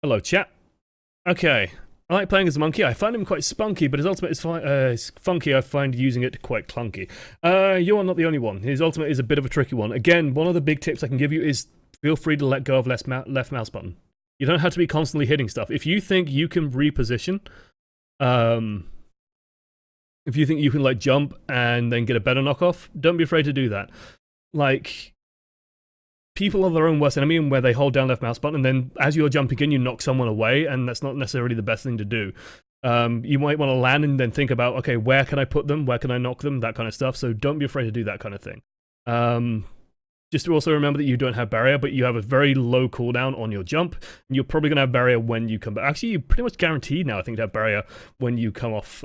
Hello, chat. Okay. I like playing as a monkey. I find him quite spunky, but his ultimate is funky. I find using it quite clunky. You are not the only one. His ultimate is a bit of a tricky one. Again, one of the big tips I can give you is feel free to let go of left mouse button. You don't have to be constantly hitting stuff. If you think you can reposition, if you think you can like jump and then get a better knockoff, don't be afraid to do that. Like, people are their own worst enemy, and where they hold down left mouse button, and then as you're jumping in, you knock someone away, and that's not necessarily the best thing to do. You might want to land and then think about, okay, where can I put them? Where can I knock them? That kind of stuff. So don't be afraid to do that kind of thing. Just to also remember that you don't have barrier, but you have a very low cooldown on your jump, and you're probably going to have barrier when you come back. Actually, you're pretty much guaranteed now, I think, to have barrier when you come off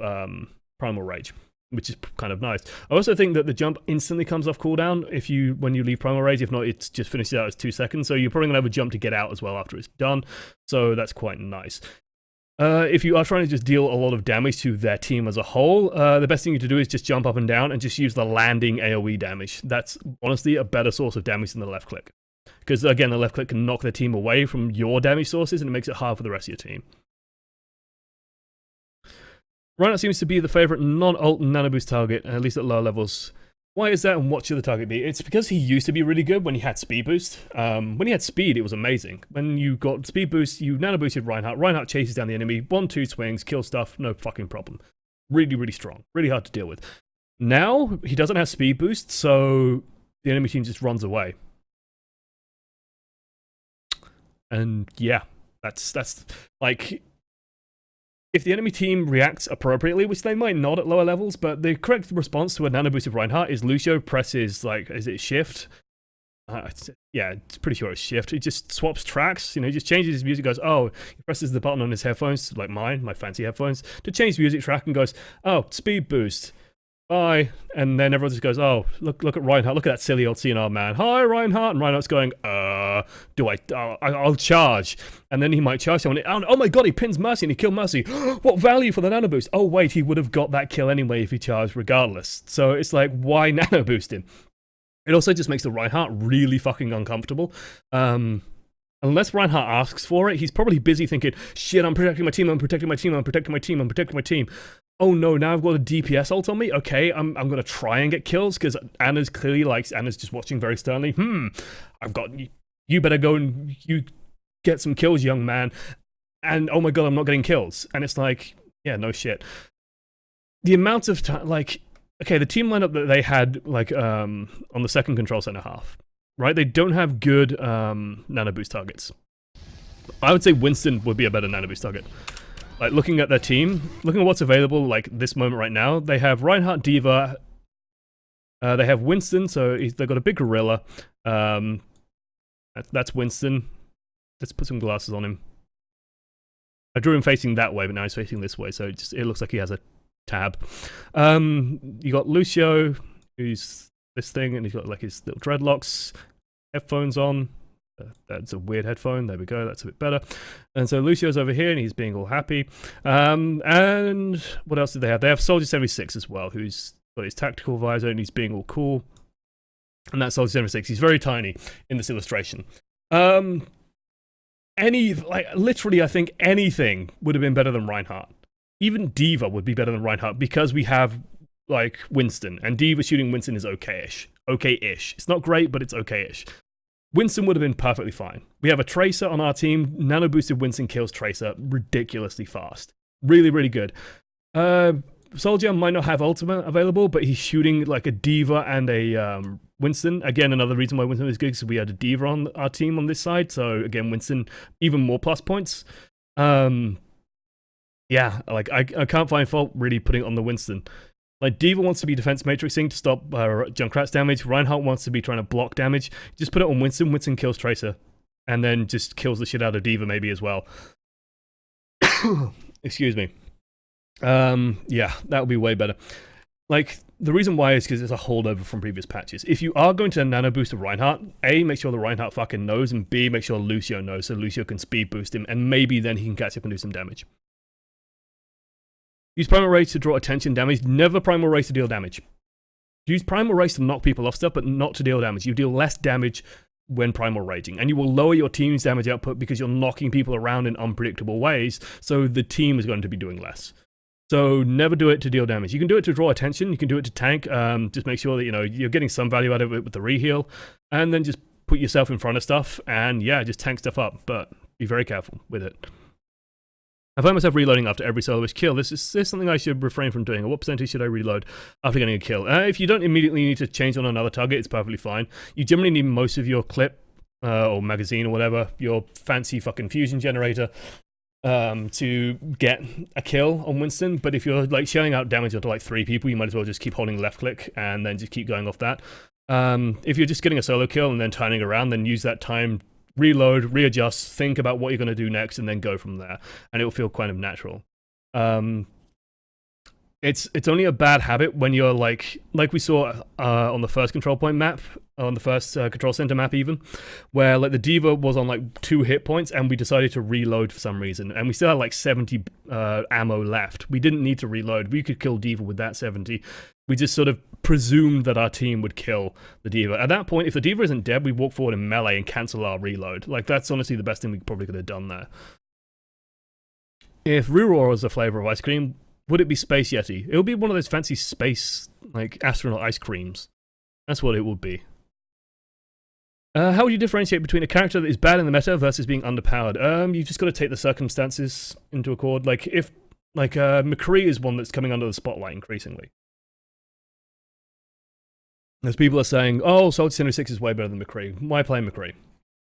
Primal Rage, which is kind of nice. I also think that the jump instantly comes off cooldown when you leave Primal Rage. If not, it just finishes out as 2 seconds. So you're probably going to have a jump to get out as well after it's done. So that's quite nice. If you are trying to just deal a lot of damage to their team as a whole, the best thing to do is just jump up and down and just use the landing AoE damage. That's honestly a better source of damage than the left click. Because again, the left click can knock their team away from your damage sources, and it makes it hard for the rest of your team. Reinhardt seems to be the favourite non-ult nano boost target, at least at lower levels. Why is that, and what should the target be? It's because he used to be really good when he had speed boost. When he had speed, it was amazing. When you got speed boost, you nano boosted Reinhardt. Reinhardt chases down the enemy, 1-2 swings, kills stuff, no fucking problem. Really, really strong. Really hard to deal with. Now, he doesn't have speed boost, so the enemy team just runs away. And yeah, that's like, if the enemy team reacts appropriately, which they might not at lower levels, but the correct response to a nano boost of Reinhardt is Lucio presses, like, is it shift? Yeah, it's pretty sure it's shift. He just swaps tracks, you know, he just changes his music, goes, oh, he presses the button on his headphones, like my fancy headphones, to change the music track, and goes, oh, speed boost. Bye. And then everyone just goes, oh, look at Reinhardt, look at that silly old CNR man. Hi, Reinhardt. And Reinhardt's going, I'll charge. And then he might charge someone. Oh my god, he pins Mercy and he killed Mercy. What value for the nano boost? Oh wait, he would have got that kill anyway if he charged regardless. So it's like, why nano boost him? It also just makes the Reinhardt really fucking uncomfortable. Unless Reinhardt asks for it, he's probably busy thinking, shit, I'm protecting my team, I'm protecting my team, I'm protecting my team, I'm protecting my team. Oh no, now I've got a DPS ult on me? Okay, I'm going to try and get kills, because Anna's clearly Anna's just watching very sternly. I've got, you better go and you get some kills, young man. And oh my god, I'm not getting kills. And it's like, yeah, no shit. The amount of time, like, okay, the team lineup that they had, like, on the second control center half, right? They don't have good nano boost targets. I would say Winston would be a better nano boost target. Like, looking at their team, looking at what's available, like, this moment right now, they have Reinhardt, D.Va, they have Winston, so they've got a big gorilla. That's Winston. Let's put some glasses on him. I drew him facing that way, but now he's facing this way, so it looks like he has a tab. You got Lucio, who's this thing, and he's got, like, his little dreadlocks, headphones on. That's a weird headphone. There we go. That's a bit better. And so Lucio's over here, and he's being all happy. And what else did they have? They have Soldier 76 as well, who's got his tactical visor, and he's being all cool. And that's Soldier 76. He's very tiny in this illustration. Literally, I think anything would have been better than Reinhardt. Even D.Va would be better than Reinhardt, because we have, like, Winston. And D.Va shooting Winston is okay-ish. Okay-ish. It's not great, but it's okay-ish. Winston would have been perfectly fine. We have a Tracer on our team. Nano boosted Winston kills Tracer ridiculously fast. Really, really good. Soldier might not have ultimate available, but he's shooting like a D.Va and a Winston. Again, another reason why Winston is good, because we had a D.Va on our team on this side. So again, Winston, even more plus points. Yeah, like I can't find fault really putting it on the Winston. Like, D.Va wants to be defense matrixing to stop Junkrat's damage. Reinhardt wants to be trying to block damage. Just put it on Winston. Winston kills Tracer. And then just kills the shit out of D.Va maybe as well. Excuse me. Yeah, that would be way better. Like, the reason why is because it's a holdover from previous patches. If you are going to nano boost a Reinhardt, A, make sure the Reinhardt fucking knows, and B, make sure Lucio knows, so Lucio can speed boost him, and maybe then he can catch up and do some damage. Use Primal Rage to draw attention damage, never Primal Rage to deal damage. Use Primal Rage to knock people off stuff, but not to deal damage. You deal less damage when Primal Raging, and you will lower your team's damage output because you're knocking people around in unpredictable ways, so the team is going to be doing less. So never do it to deal damage. You can do it to draw attention, you can do it to tank, just make sure that you're getting some value out of it with the reheal, and then just put yourself in front of stuff, and yeah, just tank stuff up, but be very careful with it. I find myself reloading after every soloist kill. This is something I should refrain from doing. At what percentage should I reload after getting a kill? If you don't immediately need to change on another target, it's perfectly fine. You generally need most of your clip, or magazine or whatever, your fancy fucking fusion generator, to get a kill on Winston. But if you're like shelling out damage onto like 3 people, you might as well just keep holding left click and then just keep going off that. If you're just getting a solo kill and then turning around, then use that time, reload, readjust, think about what you're going to do next, and then go from there, and it will feel kind of natural. It's only a bad habit when you're like we saw on the first control point map, on the first control center map even, where like the D.Va was on like 2 hit points and we decided to reload for some reason, and we still had like 70 ammo left. We didn't need to reload. We could kill D.Va with that 70. We just sort of presumed that our team would kill the D.Va. At that point, if the D.Va isn't dead, we walk forward in melee and cancel our reload. Like, that's honestly the best thing we probably could have done there. If Ruror was a flavor of ice cream, would it be Space Yeti? It would be one of those fancy space, like, astronaut ice creams. That's what it would be. How would you differentiate between a character that is bad in the meta versus being underpowered? You just got to take the circumstances into accord. Like, if, like, McCree is one that's coming under the spotlight increasingly. As people are saying, oh, Soldier 76 is way better than McCree. Why play McCree?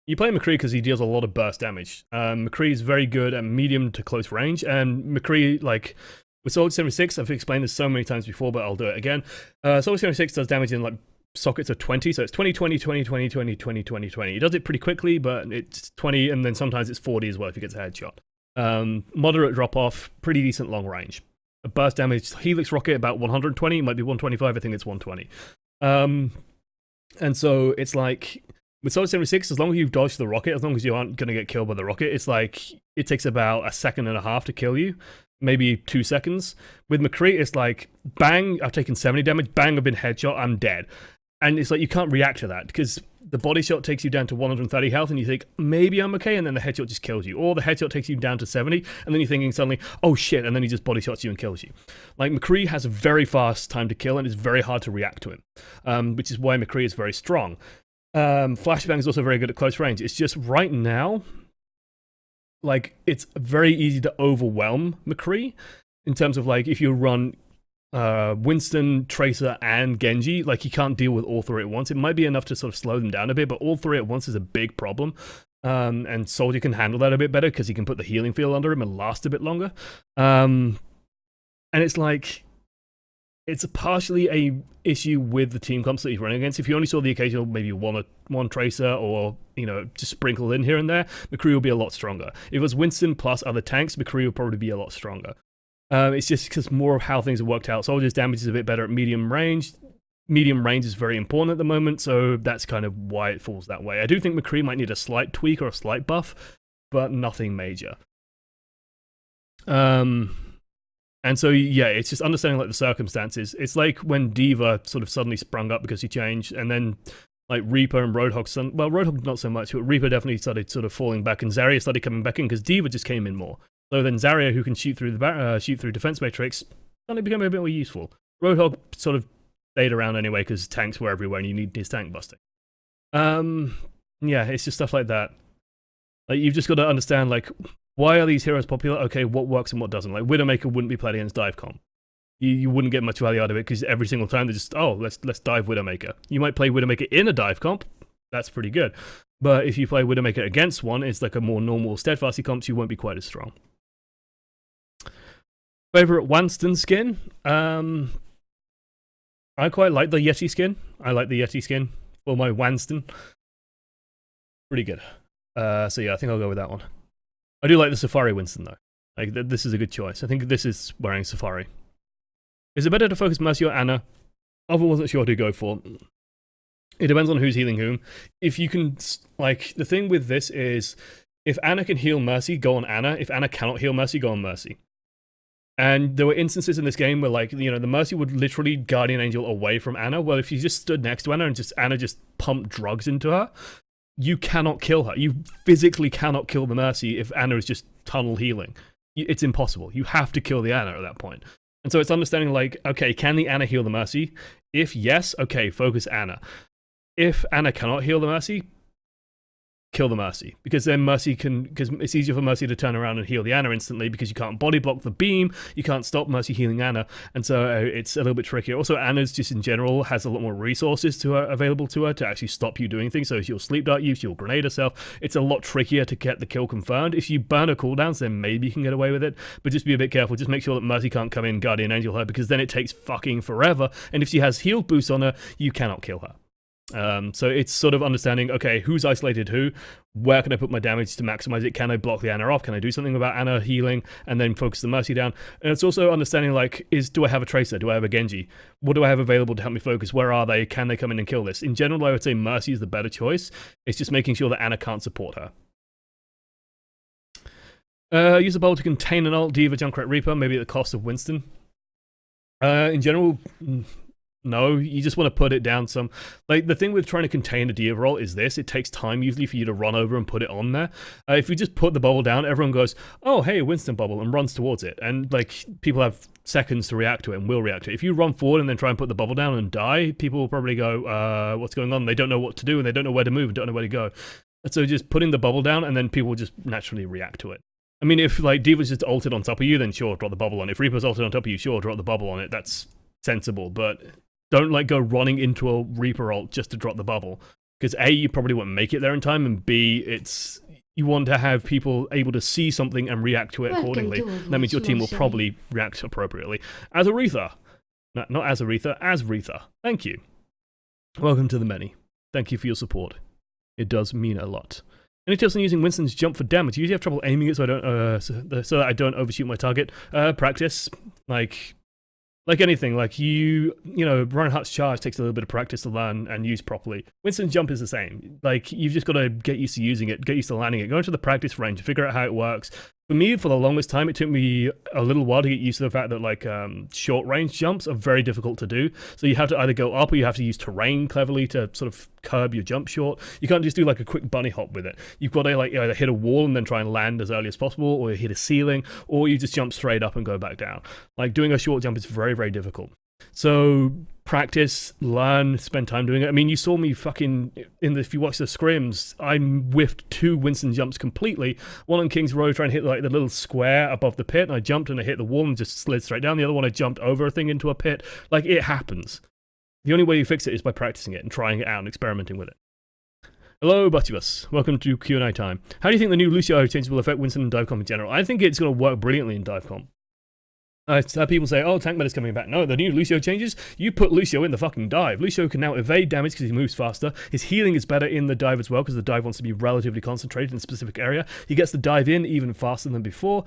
You play McCree because he deals a lot of burst damage. McCree is very good at medium to close range, and McCree, like, with Soldier 76, I've explained this so many times before, but I'll do it again. Soldier 76 does damage in, like, sockets of 20, so it's 20, 20, 20, 20, 20, 20, 20, 20. He does it pretty quickly, but it's 20, and then sometimes it's 40 as well if he gets a headshot. Moderate drop-off, pretty decent long range. A burst damage, Helix Rocket, about 120, might be 125, I think it's 120. And so it's like, with Soldier 76, as long as you've dodged the rocket, as long as you aren't going to get killed by the rocket, it's like, it takes about 1.5 seconds to kill you, maybe 2 seconds. With McCree, it's like, bang, I've taken 70 damage, bang, I've been headshot, I'm dead. And it's like, you can't react to that, because the body shot takes you down to 130 health, and you think, maybe I'm okay, and then the headshot just kills you. Or the headshot takes you down to 70, and then you're thinking suddenly, oh shit, and then he just body shots you and kills you. Like, McCree has a very fast time to kill, and it's very hard to react to him, which is why McCree is very strong. Flashbang is also very good at close range. It's just, right now, like, it's very easy to overwhelm McCree, in terms of, like, if you run Winston, Tracer, and Genji, like, you can't deal with all 3 at once. It might be enough to sort of slow them down a bit, but all 3 at once is a big problem. And Soldier can handle that a bit better because he can put the healing field under him and last a bit longer. And it's like, it's partially a issue with the team comps that he's running against. If you only saw the occasional maybe one Tracer or, just sprinkled in here and there, McCree will be a lot stronger. If it was Winston plus other tanks, McCree would probably be a lot stronger. It's just because more of how things have worked out. Soldier's damage is a bit better at medium range. Medium range is very important at the moment, so that's kind of why it falls that way. I do think McCree might need a slight tweak or a slight buff, but nothing major. And so, yeah, it's just understanding, like, the circumstances. It's like when D.Va sort of suddenly sprung up because he changed, and then, like, Reaper and Roadhog, well, Roadhog not so much, but Reaper definitely started sort of falling back, and Zarya started coming back in because D.Va just came in more. So then Zarya, who can shoot through defense matrix, suddenly became a bit more useful. Roadhog sort of stayed around anyway because tanks were everywhere and you need his tank busting. Yeah, it's just stuff like that. Like, you've just got to understand, like, why are these heroes popular? Okay, what works and what doesn't? Like, Widowmaker wouldn't be played against Divecom. You wouldn't get much value out of it because every single time they're just, oh, let's dive Widowmaker. You might play Widowmaker in a dive comp. That's pretty good. But if you play Widowmaker against one, it's like a more normal steadfasty comp, so you won't be quite as strong. Favorite Winston skin? I quite like the Yeti skin. I like the Yeti skin for my Winston. Pretty good. So yeah, I think I'll go with that one. I do like the Safari Winston though. Like, this is a good choice. I think this is wearing Safari. Is it better to focus Mercy or Anna? I wasn't sure what to go for. It depends on who's healing whom. If you can, like, the thing with this is, if Anna can heal Mercy, go on Anna. If Anna cannot heal Mercy, go on Mercy. And there were instances in this game where, like, the Mercy would literally Guardian Angel away from Anna. Well, if you just stood next to Anna and Anna just pumped drugs into her, you cannot kill her. You physically cannot kill the Mercy if Anna is just tunnel healing. It's impossible. You have to kill the Anna at that point. And so it's understanding like, okay, can the Anna heal the Mercy? If yes, okay, focus Anna. If Anna cannot heal the Mercy, kill the Mercy, because then Mercy because it's easier for Mercy to turn around and heal the Anna instantly, because you can't body block the beam, you can't stop Mercy healing Anna, and so it's a little bit trickier. Also, Anna's just in general has a lot more resources to her available to her to actually stop you doing things, so she'll sleep dart you, she'll grenade herself. It's a lot trickier to get the kill confirmed. If you burn her cooldowns, then maybe you can get away with it, but just be a bit careful. Just make sure that Mercy can't come in Guardian Angel her, because then it takes fucking forever, and if she has heal boost on her, you cannot kill her. So it's sort of understanding, okay, who's isolated who, where can I put my damage to maximize it, can I block the Anna off, can I do something about Anna healing, and then focus the Mercy down. And it's also understanding, like, do I have a Tracer, do I have a Genji, what do I have available to help me focus, where are they, can they come in and kill this? In general, I would say Mercy is the better choice. It's just making sure that Anna can't support her. Use the bubble to contain an ult, Diva, Junkrat, Reaper, maybe at the cost of Winston. In general, no, you just want to put it down some. Like, the thing with trying to contain a Diva roll is this: it takes time usually for you to run over and put it on there. If you just put the bubble down, everyone goes, oh, hey, Winston bubble, and runs towards it. And, like, people have seconds to react to it and will react to it. If you run forward and then try and put the bubble down and die, people will probably go, what's going on? They don't know what to do, and they don't know where to move, and don't know where to go. And so just putting the bubble down, and then people will just naturally react to it. I mean, if, like, Diva's just ulted on top of you, then sure, drop the bubble on it. If Reaper's ulted on top of you, sure, drop the bubble on it. That's sensible, but don't, like, go running into a Reaper ult just to drop the bubble. Because A, you probably won't make it there in time, and B, you want to have people able to see something and react to it accordingly. That means your team will probably react appropriately. As Aretha. No, not as Aretha, as Retha. Thank you. Welcome to the many. Thank you for your support. It does mean a lot. Any tips on using Winston's jump for damage? You usually have trouble aiming it so that I don't overshoot my target. Practice. Like anything, like you know, Reinhardt's charge takes a little bit of practice to learn and use properly. Winston's jump is the same. Like, you've just got to get used to using it, get used to landing it, go into the practice range, figure out how it works. For me, for the longest time, it took me a little while to get used to the fact that, like, short range jumps are very difficult to do. So you have to either go up or you have to use terrain cleverly to sort of curb your jump short. You can't just do, like, a quick bunny hop with it. You've got to, like, either hit a wall and then try and land as early as possible, or you hit a ceiling, or you just jump straight up and go back down. Like, doing a short jump is very, very difficult. So practice, learn, spend time doing it. I mean, you saw me fucking, if you watch the scrims, I whiffed 2 Winston jumps completely. One on King's Row trying to hit, like, the little square above the pit, and I jumped and I hit the wall and just slid straight down. The other one, I jumped over a thing into a pit. Like, it happens. The only way you fix it is by practicing it and trying it out and experimenting with it. Hello, Buttibus. Welcome to Q&A time. How do you think the new Lucio changes will affect Winston and Divecomp in general? I think it's going to work brilliantly in Divecomp. People say, oh, tank meta's coming back. No, the new Lucio changes. You put Lucio in the fucking dive. Lucio can now evade damage because he moves faster. His healing is better in the dive as well, because the dive wants to be relatively concentrated in a specific area. He gets the dive in even faster than before.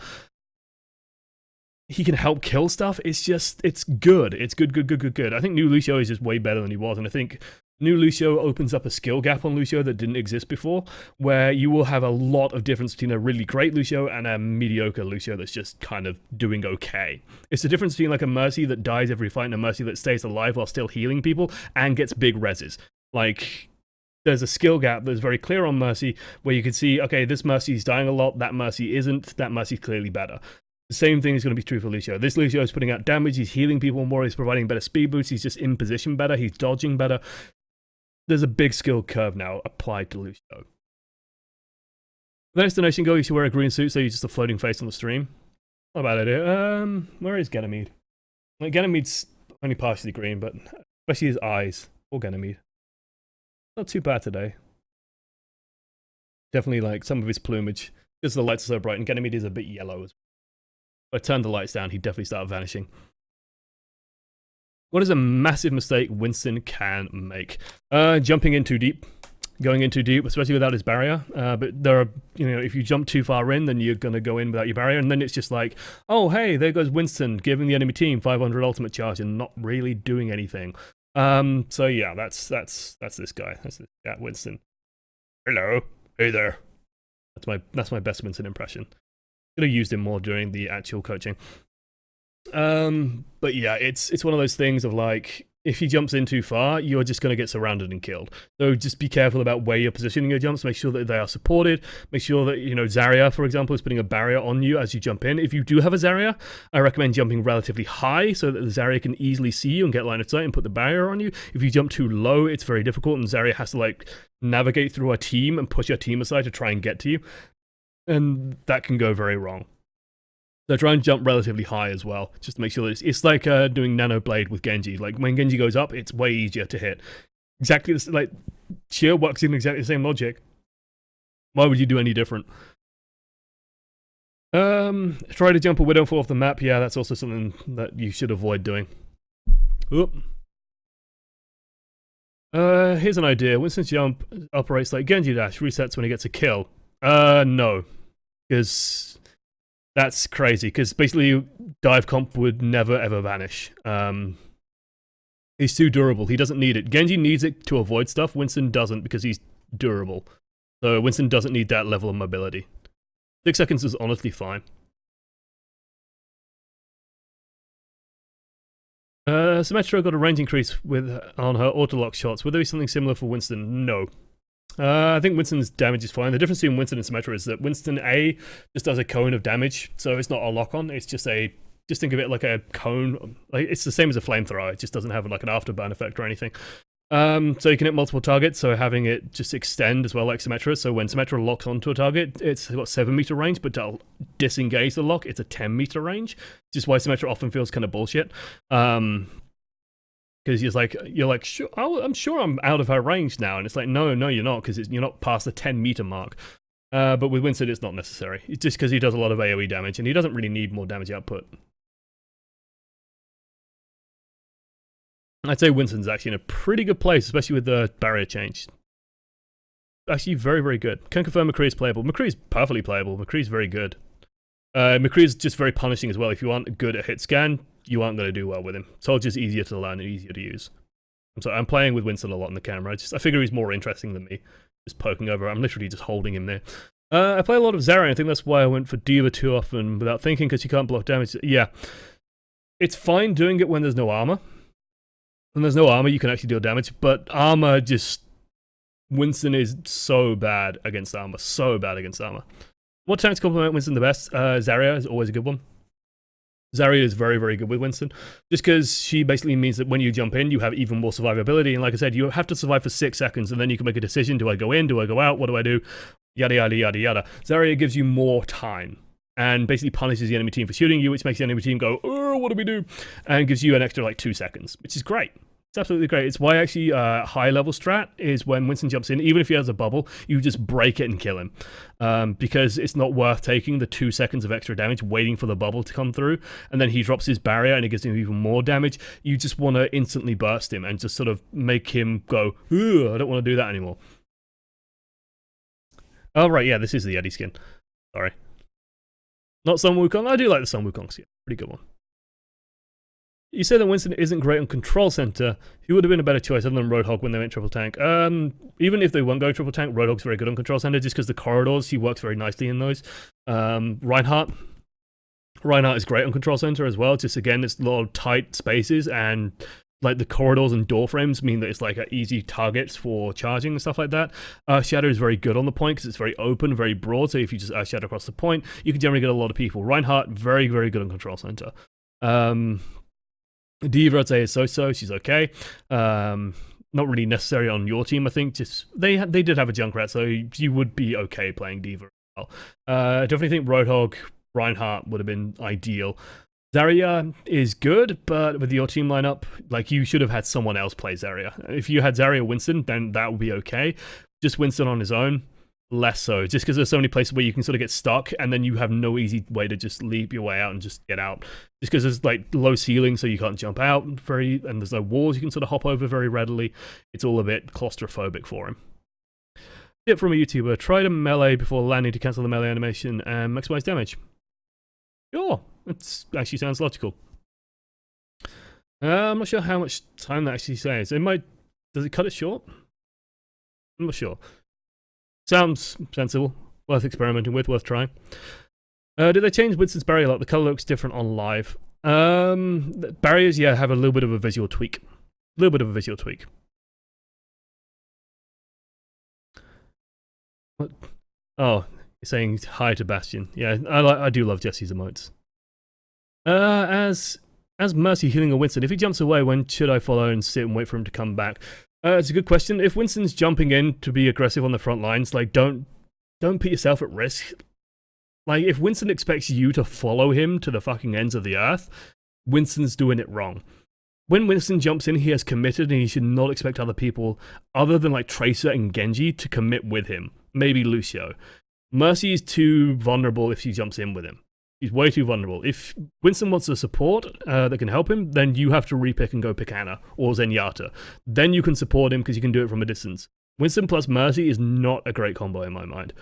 He can help kill stuff. It's just, it's good. It's good. I think new Lucio is just way better than he was, and I think new Lucio opens up a skill gap on Lucio that didn't exist before, where you will have a lot of difference between a really great Lucio and a mediocre Lucio that's just kind of doing okay. It's the difference between, like, a Mercy that dies every fight and a Mercy that stays alive while still healing people and gets big reses. Like, there's a skill gap that's very clear on Mercy, where you can see, okay, this Mercy's dying a lot, that Mercy isn't, that Mercy's clearly better. The same thing is going to be true for Lucio. This Lucio is putting out damage, he's healing people more, he's providing better speed boosts, he's just in position better, he's dodging better. There's a big skill curve now applied to Lucio. The next donation goal, you should wear a green suit so you're just a floating face on the stream. Not a bad idea. Where is Ganymede? Like, Ganymede's only partially green, but especially his eyes. Or Ganymede. Not too bad today. Definitely, like, some of his plumage. Because the lights are so bright, and Ganymede is a bit yellow as well. If I turned the lights down, he'd definitely start vanishing. What is a massive mistake Winston can make? Jumping in too deep. Going in too deep, especially without his barrier. But there are, you know, if you jump too far in, then you're going to go in without your barrier. And then it's just like, oh, hey, there goes Winston, giving the enemy team 500 ultimate charge and not really doing anything. So yeah, that's this guy. That's Winston. Hello. Hey there. That's my best Winston impression. Could have used him more during the actual coaching. But yeah, it's one of those things of, like, if he jumps in too far, you're just going to get surrounded and killed. So just be careful about where you're positioning your jumps. Make sure that they are supported. Make sure that, Zarya, for example, is putting a barrier on you as you jump in. If you do have a Zarya, I recommend jumping relatively high so that the Zarya can easily see you and get line of sight and put the barrier on you. If you jump too low, it's very difficult, and Zarya has to navigate through her team and push her team aside to try and get to you. And that can go very wrong. So try and jump relatively high as well, just to make sure that it's like doing Nano Blade with Genji. Like, when Genji goes up, it's way easier to hit. Exactly, Sheer works in exactly the same logic. Why would you do any different? Try to jump a Widow and fall off the map. Yeah, that's also something that you should avoid doing. Oop. Here's an idea. Winston's jump operates like Genji dash, resets when he gets a kill. No. Because that's crazy, because basically dive comp would never ever vanish. He's too durable. He doesn't need it. Genji needs it to avoid stuff. Winston doesn't, because he's durable. So Winston doesn't need that level of mobility. 6 seconds is honestly fine. Symmetra got a range increase on her auto-lock shots. Would there be something similar for Winston? No. I think Winston's damage is fine. The difference between Winston and Symmetra is that Winston A just does a cone of damage, so it's not a lock-on. It's just think of it like a cone. It's the same as a flamethrower. It just doesn't have an afterburn effect or anything. So you can hit multiple targets, so having it just extend as well, like Symmetra. So when Symmetra locks onto a target, it's got 7-meter range, but to disengage the lock, it's a 10-meter range. Which is why Symmetra often feels kind of bullshit. Because you're like, sure, I'm sure I'm out of her range now, and it's like, no, you're not, because you're not past the 10-meter mark. But with Winston, it's not necessary. It's just because he does a lot of AoE damage, and he doesn't really need more damage output. I'd say Winston's actually in a pretty good place, especially with the barrier change. Actually, very, very good. Can confirm McCree is playable. McCree is perfectly playable. McCree is very good. McCree is just very punishing as well. If you aren't good at hit scan, you aren't going to do well with him. So it's just easier to learn and easier to use. I'm playing with Winston a lot in the camera. I figure he's more interesting than me. Just poking over. I'm literally just holding him there. I play a lot of Zarya. I think that's why I went for D.Va too often without thinking, because you can't block damage. Yeah. It's fine doing it when there's no armor. When there's no armor, you can actually deal damage. But armor just... Winston is so bad against armor. So bad against armor. What tanks complement Winston the best? Zarya is always a good one. Zarya is very, very good with Winston. Just because she basically means that when you jump in, you have even more survivability. And like I said, you have to survive for 6 seconds, and then you can make a decision. Do I go in? Do I go out? What do I do? Yada, yada, yada, yada. Zarya gives you more time and basically punishes the enemy team for shooting you, which makes the enemy team go, oh, what do we do? And gives you an extra, 2 seconds, which is great. It's absolutely great. It's why actually high-level strat is when Winston jumps in, even if he has a bubble, you just break it and kill him. Because it's not worth taking the 2 seconds of extra damage, waiting for the bubble to come through, and then he drops his barrier and it gives him even more damage. You just want to instantly burst him and just sort of make him go, ooh, I don't want to do that anymore. Oh, right, yeah, this is the Eddie skin. Sorry. Not Sun Wukong. I do like the Sun Wukong skin. Pretty good one. You say that Winston isn't great on Control Center. He would have been a better choice other than Roadhog when they went triple tank. Even if they weren't going triple tank, Roadhog's very good on Control Center just because the corridors, he works very nicely in those. Reinhardt is great on Control Center as well. Just again, it's a lot of tight spaces, and the corridors and door frames mean that it's easy targets for charging and stuff like that. Shadow is very good on the point because it's very open, very broad. So if you just Shadow across the point, you can generally get a lot of people. Reinhardt, very, very good on Control Center. D.Va, I'd say, is so-so. She's okay. Not really necessary on your team, I think. Just they did have a Junkrat, so you would be okay playing D.Va as well. I definitely think Roadhog, Reinhardt would have been ideal. Zarya is good, but with your team lineup, you should have had someone else play Zarya. If you had Zarya Winston, then that would be okay. Just Winston on his own, less so. Just because there's so many places where you can sort of get stuck, and then you have no easy way to just leap your way out and just get out. Just because there's low ceiling, so you can't jump out and there's no walls you can sort of hop over very readily. It's all a bit claustrophobic for him. Tip from a YouTuber: try to melee before landing to cancel the melee animation and maximize damage. Sure, that actually sounds logical. I'm not sure how much time that actually says. Does it cut it short? I'm not sure. Sounds sensible. Worth experimenting with, worth trying. Did they change Winston's barrier a lot? The color looks different on live. Barriers, yeah, have a little bit of a visual tweak. little bit of a visual tweak. What? Oh, you're saying hi to Bastion. Yeah, I do love Jesse's emotes. As Mercy healing a Winston, if he jumps away, when should I follow and sit and wait for him to come back? It's a good question. If Winston's jumping in to be aggressive on the front lines, like don't put yourself at risk. Like if Winston expects you to follow him to the fucking ends of the earth, Winston's doing it wrong. When Winston jumps in, he has committed, and he should not expect other people, other than like Tracer and Genji, to commit with him. Maybe Lucio. Mercy is too vulnerable if she jumps in with him. He's way too vulnerable. If Winston wants a support that can help him, then you have to repick and go pick Ana or Zenyatta. Then you can support him because you can do it from a distance. Winston plus Mercy is not a great combo in my mind.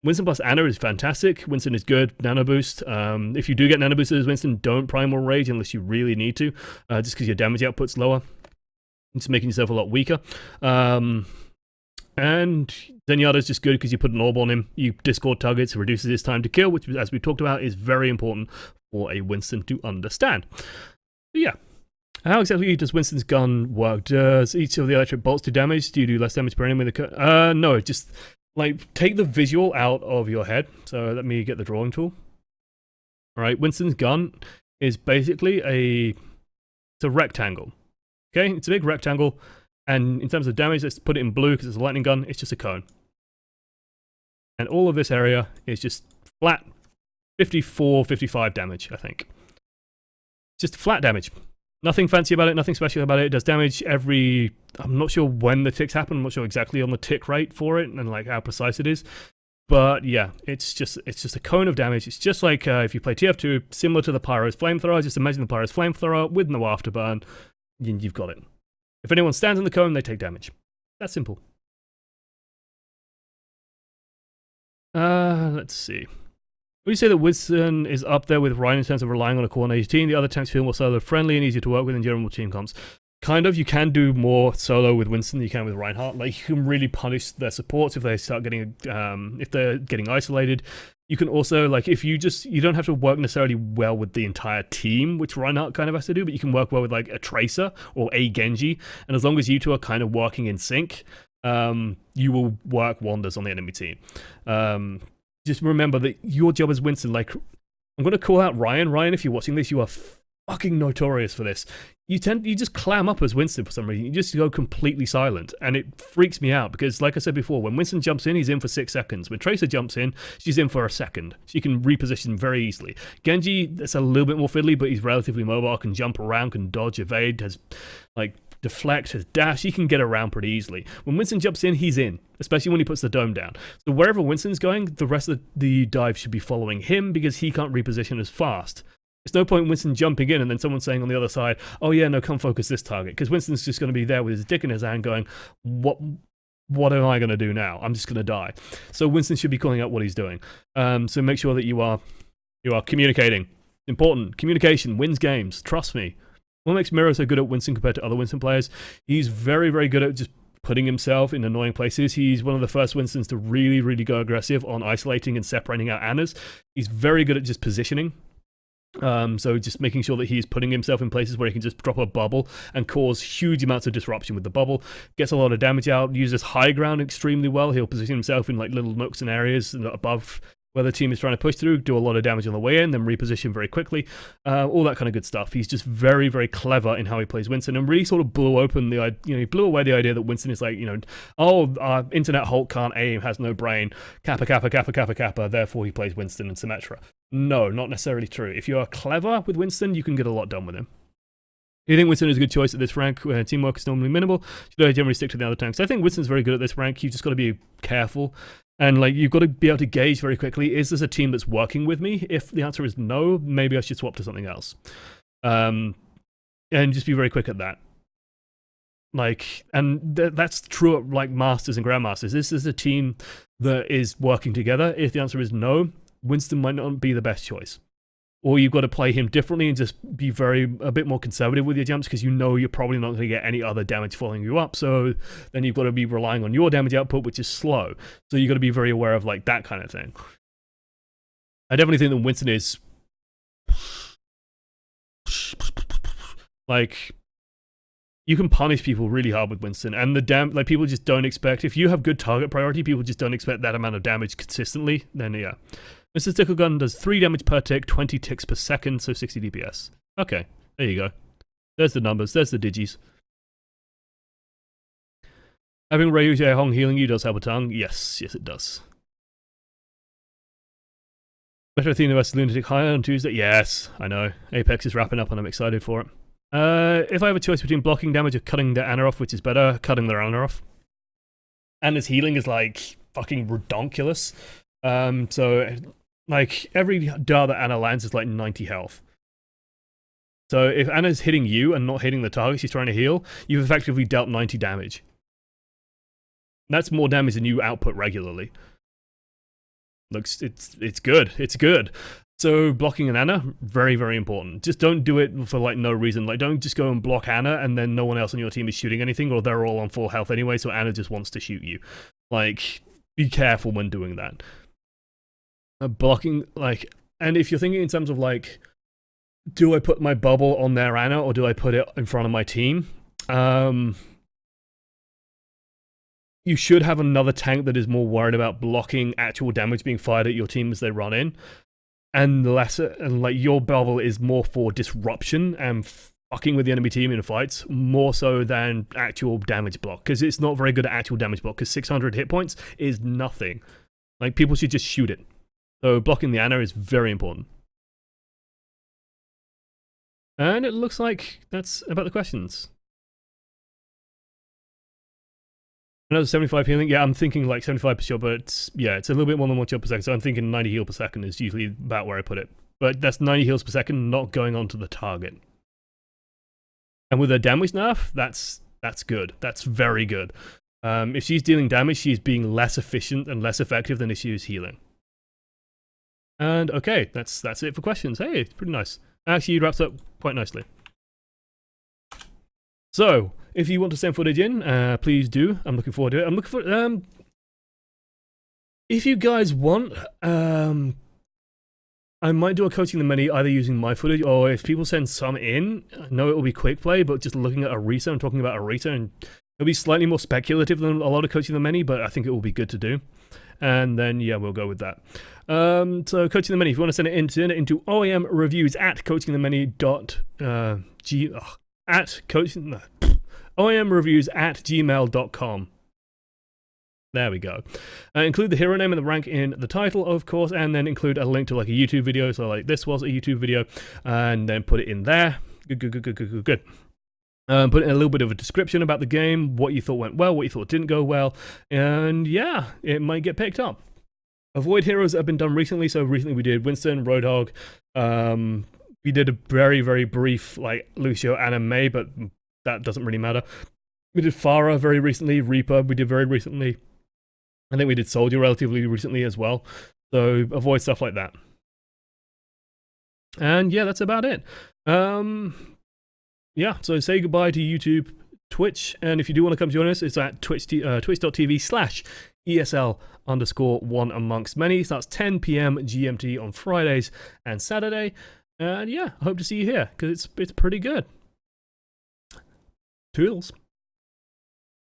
Winston plus Ana is fantastic. Winston is good. Nano boost. If you do get nano boosted as Winston, don't Primal Rage unless you really need to, just because your damage output's lower. It's making yourself a lot weaker. And Zenyatta is just good because you put an orb on him, you discord targets, it reduces his time to kill, which, as we talked about, is very important for a Winston to understand. But yeah. How exactly does Winston's gun work? Does each of the electric bolts do damage? Do you do less damage per enemy? No, just like take the visual out of your head. So let me get the drawing tool. Alright, Winston's gun is basically it's a rectangle. Okay, it's a big rectangle. And in terms of damage, let's put it in blue because it's a lightning gun. It's just a cone. And all of this area is just flat 54, 55 damage, I think. Just flat damage. Nothing fancy about it, nothing special about it. It does damage every... I'm not sure when the ticks happen. I'm not sure exactly on the tick rate for it and like how precise it is. But yeah, it's just a cone of damage. It's just like if you play TF2, similar to the Pyro's Flamethrower. Just imagine the Pyro's Flamethrower with no afterburn. You've got it. If anyone stands in the cone, they take damage. That's simple. Let's see. Would you say that Winston is up there with Ryan in terms of relying on a coordinated team? The other tanks feel more solo friendly and easier to work with in general team comps. Kind of. You can do more solo with Winston than you can with Reinhardt. Like, you can really punish their supports if they start getting, if they're getting isolated. You can also, like, if you don't have to work necessarily well with the entire team, which Reinhardt kind of has to do, but you can work well with, like, a Tracer or a Genji. And as long as you two are kind of working in sync, you will work wonders on the enemy team. Just remember that your job as Winston, like, I'm going to call out Ryan. Ryan, if you're watching this, you are fucking notorious for this. You just clam up as Winston for some reason. You just go completely silent, and it freaks me out because, like I said before, when Winston jumps in, he's in for 6 seconds. When Tracer jumps in, she's in for a second. She can reposition very easily. Genji, that's a little bit more fiddly, but he's relatively mobile, can jump around, can dodge, evade, has like deflect, has dash. He can get around pretty easily. When Winston jumps in, he's in, especially when he puts the dome down. So wherever Winston's going, the rest of the dive should be following him because he can't reposition as fast. There's no point in Winston jumping in and then someone saying on the other side, oh yeah, no, come focus this target. Because Winston's just going to be there with his dick in his hand going, what am I going to do now? I'm just going to die. So Winston should be calling out what he's doing. So make sure that you are communicating. Important. Communication wins games. Trust me. What makes Miro so good at Winston compared to other Winston players? He's very, very good at just putting himself in annoying places. He's one of the first Winstons to really, really go aggressive on isolating and separating out Annas. He's very good at just positioning. So just making sure that he's putting himself in places where he can just drop a bubble and cause huge amounts of disruption with the bubble. Gets a lot of damage out, uses high ground extremely well. He'll position himself in like little nooks and areas above where the team is trying to push through, do a lot of damage on the way in, then reposition very quickly. All that kind of good stuff. He's just very, very clever in how he plays Winston, and really sort of blew open he blew away the idea that Winston is like, Internet Hulk can't aim, has no brain, kappa, kappa, kappa, kappa, kappa, therefore he plays Winston and Symmetra. No, not necessarily true. If you are clever with Winston, you can get a lot done with him. Do you think Winston is a good choice at this rank where teamwork is normally minimal? Should I generally stick to the other tanks? I think Winston's very good at this rank. You've just got to be careful. And like you've got to be able to gauge very quickly, is this a team that's working with me? If the answer is no, maybe I should swap to something else. And just be very quick at that. Like, and that's true at like Masters and Grandmasters. This is a team that is working together. If the answer is no, Winston might not be the best choice. Or you've got to play him differently and just be a bit more conservative with your jumps because you know you're probably not going to get any other damage following you up. So then you've got to be relying on your damage output, which is slow. So you've got to be very aware of like that kind of thing. I definitely think that Winston is like you can punish people really hard with Winston, and like people just don't expect. If you have good target priority, people just don't expect that amount of damage consistently. Then yeah, Mr. Stickle Gun does 3 damage per tick, 20 ticks per second, so 60 DPS. Okay, there you go. There's the numbers. There's the digis. Having Ryu Hong healing you does help a ton. Yes, it does. Better Athena vs Lunatic Higher on Tuesday. Yes, I know. Apex is wrapping up, and I'm excited for it. If I have a choice between blocking damage or cutting their Ana off, which is better, cutting their Ana off. Ana's healing is like fucking redonkulous. So like every dart that Ana lands is like 90 health. So if Ana's hitting you and not hitting the target she's trying to heal, you've effectively dealt 90 damage. That's more damage than you output regularly. Looks, it's good. It's good. So blocking an Ana, very, very important. Just don't do it for like no reason. Like don't just go and block Ana and then no one else on your team is shooting anything, or they're all on full health anyway, so Ana just wants to shoot you. Like, be careful when doing that. Blocking, like, and if you're thinking in terms of like, do I put my bubble on their Ana or do I put it in front of my team? You should have another tank that is more worried about blocking actual damage being fired at your team as they run in. And like your bubble is more for disruption and fucking with the enemy team in fights, more so than actual damage block, because it's not very good at actual damage block, because 600 hit points is nothing. Like, people should just shoot it. So blocking the Ana is very important. And it looks like that's about the questions. Another 75 healing. Yeah, I'm thinking like 75 per shot, but it's a little bit more than 1 shot per second. So I'm thinking 90 heal per second is usually about where I put it. But that's 90 heals per second, not going onto the target. And with her damage nerf, that's good. That's very good. If she's dealing damage, she's being less efficient and less effective than if she was healing. And okay, that's it for questions. Hey, it's pretty nice. Actually, it wraps up quite nicely. So, if you want to send footage in, please do. I'm looking forward to it. I'm looking for, if you guys want, I might do a coaching the many either using my footage, or if people send some in, I know it will be quick play, but just looking at Arita and talking about Arita, and it'll be slightly more speculative than a lot of coaching the many, but I think it will be good to do. And then, yeah, we'll go with that. So, coaching the many, if you want to send it into OAMreviews at coachingthemany.g at coaching OAMreviews at gmail.com. There we go. Include the hero name and the rank in the title, of course, and then include a link to like a YouTube video. So like this was a YouTube video, and then put it in there. Good. Put in a little bit of a description about the game, what you thought went well, what you thought didn't go well, and yeah, it might get picked up. Avoid heroes that have been done recently. So recently we did Winston, Roadhog. We did a very, very brief like Lucio anime, but that doesn't really matter. We did Farah very recently, Reaper we did very recently. I think we did Soldier relatively recently as well. So avoid stuff like that. And yeah, that's about it. Yeah, so say goodbye to YouTube, Twitch, and if you do want to come join us, it's at twitch.tv/ESL_OneAmongstMany. So that's 10 PM GMT on Fridays and Saturday. And yeah, I hope to see you here, because it's pretty good. Toodles.